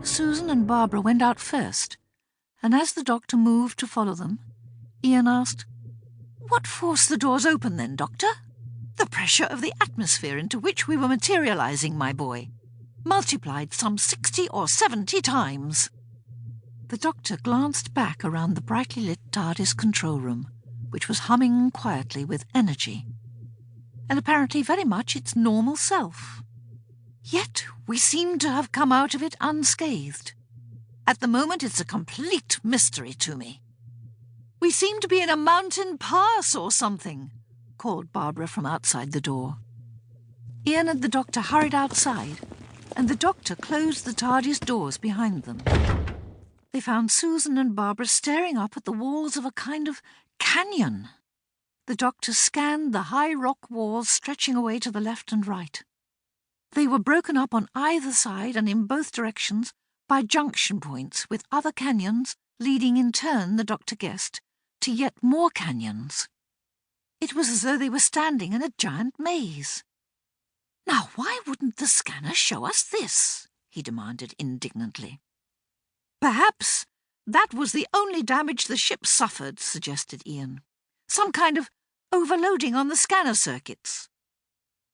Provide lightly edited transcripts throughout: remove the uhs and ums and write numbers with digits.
Susan and Barbara went out first, and as the doctor moved to follow them, Ian asked, "What forced the doors open then, Doctor?" "The pressure of the atmosphere into which we were materializing, my boy, multiplied some 60 or 70 times. The doctor glanced back around the brightly lit TARDIS control room, which was humming quietly with energy, and apparently very much its normal self. Yet we seem to have come out of it unscathed. At the moment it's a complete mystery to me." "We seem to be in a mountain pass or something," called Barbara from outside the door. Ian and the doctor hurried outside, and the doctor closed the TARDIS doors behind them. They found Susan and Barbara staring up at the walls of a kind of canyon. The doctor scanned the high rock walls stretching away to the left and right. They were broken up on either side and in both directions by junction points with other canyons leading in turn, the doctor guessed, to yet more canyons. It was as though they were standing in a giant maze. "Now, why wouldn't the scanner show us this?" he demanded indignantly. "Perhaps that was the only damage the ship suffered," suggested Ian. "Some kind of overloading on the scanner circuits."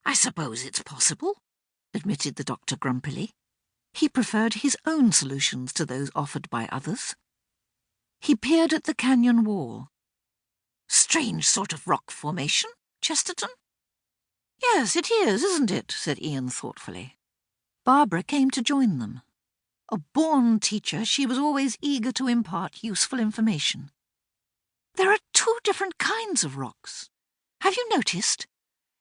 "I suppose it's possible," admitted the doctor grumpily. He preferred his own solutions to those offered by others. He peered at the canyon wall. "Strange sort of rock formation, Chesterton?" "Yes, it is, isn't it?" said Ian thoughtfully. Barbara came to join them. A born teacher, she was always eager to impart useful information. "There are 2 different kinds of rocks. Have you noticed?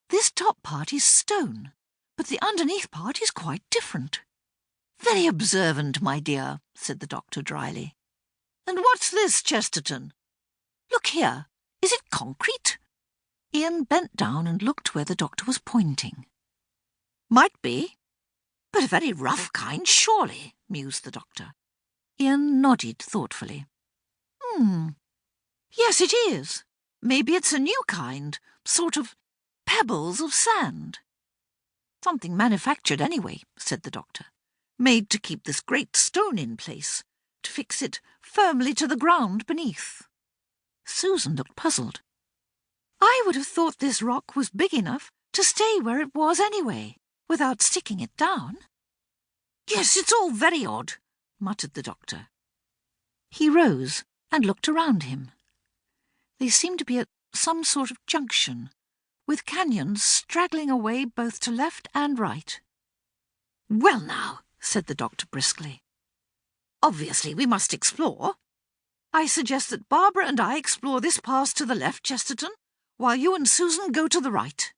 This top part is stone, but the underneath part is quite different." "Very observant, my dear," said the doctor dryly. "And what's this, Chesterton? Look here, is it concrete?" Ian bent down and looked where the doctor was pointing. "Might be, but a very rough kind, surely," mused the doctor. Ian nodded thoughtfully. Yes, it is. Maybe it's a new kind, sort of pebbles of sand." "Something manufactured anyway," said the doctor. "Made to keep this great stone in place, to fix it firmly to the ground beneath." Susan looked puzzled. "I would have thought this rock was big enough to stay where it was anyway, without sticking it down." "Yes, it's all very odd," muttered the doctor. He rose and looked around him. They seemed to be at some sort of junction, with canyons straggling away both to left and right. "Well now," said the doctor briskly, "obviously we must explore. I suggest that Barbara and I explore this pass to the left, Chesterton, while you and Susan go to the right."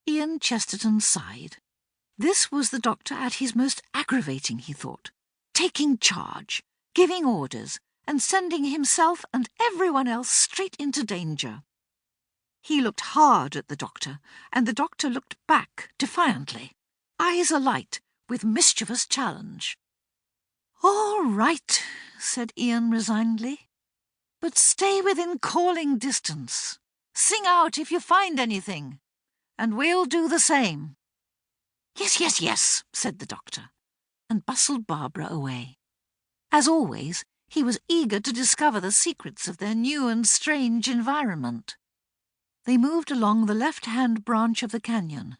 Ian Chesterton sighed. This was the doctor at his most aggravating, he thought, taking charge, giving orders, and sending himself and everyone else straight into danger. He looked hard at the doctor, and the doctor looked back defiantly, eyes alight with mischievous challenge. "All right," said Ian resignedly, "but stay within calling distance. Sing out if you find anything, and we'll do the same." "Yes, yes, yes," said the doctor, and bustled Barbara away. As always, he was eager to discover the secrets of their new and strange environment. They moved along the left-hand branch of the canyon,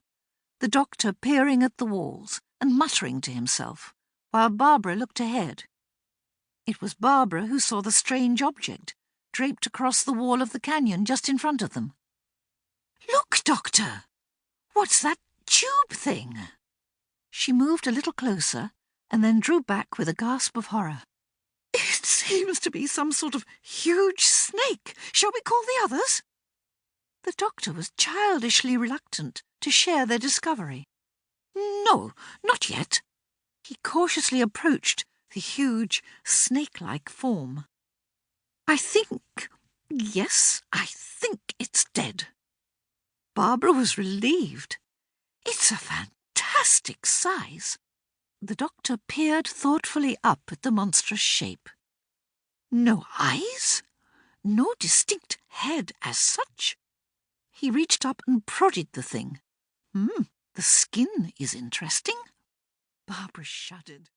the doctor peering at the walls and muttering to himself, while Barbara looked ahead. It was Barbara who saw the strange object draped across the wall of the canyon just in front of them. "Look, Doctor! What's that tube thing?" She moved a little closer and then drew back with a gasp of horror. "It seems to be some sort of huge snake. Shall we call the others?" The doctor was childishly reluctant to share their discovery. "No, not yet." He cautiously approached the huge, snake-like form. Yes, I think it's dead." Barbara was relieved. "It's a fantastic size." The doctor peered thoughtfully up at the monstrous shape. "No eyes? No distinct head as such?" He reached up and prodded the thing. The skin is interesting." Barbara shuddered.